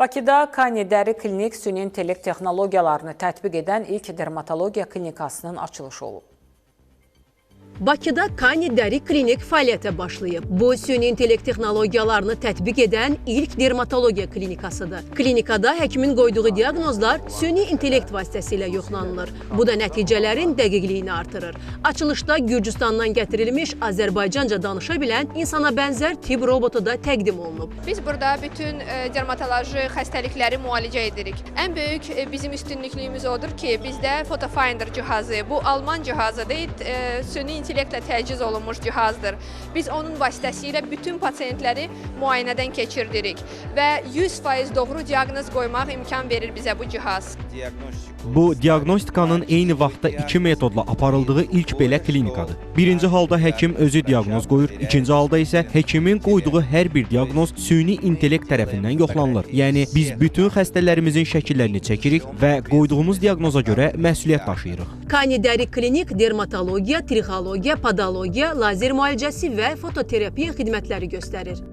Bakıda Kani Dəri Klinik süni intellekt texnologiyalarını tətbiq edən ilk dermatologiya klinikasının açılışı olub. Bakıda Kani Dəri Klinik fəaliyyətə başlayıb. Bu, süni intellekt texnologiyalarını tətbiq edən ilk dermatologiya klinikasıdır. Klinikada həkimin qoyduğu diaqnozlar süni intellekt vasitəsilə yoxlanılır. Bu da nəticələrin dəqiqliyini artırır. Açılışda Gürcüstandan gətirilmiş Azərbaycanca danışa bilən insana bənzər tibb robotu da təqdim olunub. Biz burada bütün dermatoloji xəstəlikləri müalicə edirik. Ən böyük bizim üstünlüklüyümüz odur ki, bizdə Photofinder cihazı, bu Alman cihazıdır, süni intellektlə təchiz olunmuş cihazdır. Biz onun vasitəsilə bütün pasientləri müayinədən keçirdirik və 100% doğru diaqnoz qoymaq imkan verir bizə bu cihaz. Bu, diaqnostikanın eyni vaxtda iki metodla aparıldığı ilk belə klinikadır. Birinci halda həkim özü diaqnoz qoyur, ikinci halda isə həkimin qoyduğu hər bir diaqnoz süni intellekt tərəfindən yoxlanılır. Yəni, biz bütün xəstələrimizin şəkillərini çəkirik və qoyduğumuz diaqnoza görə məsuliyyət daşıyırıq. Kani Dəri Klinik dermatologiya, trixologiya, podologiya, lazer müalicəsi və fototerapiya xidmətləri göstərir.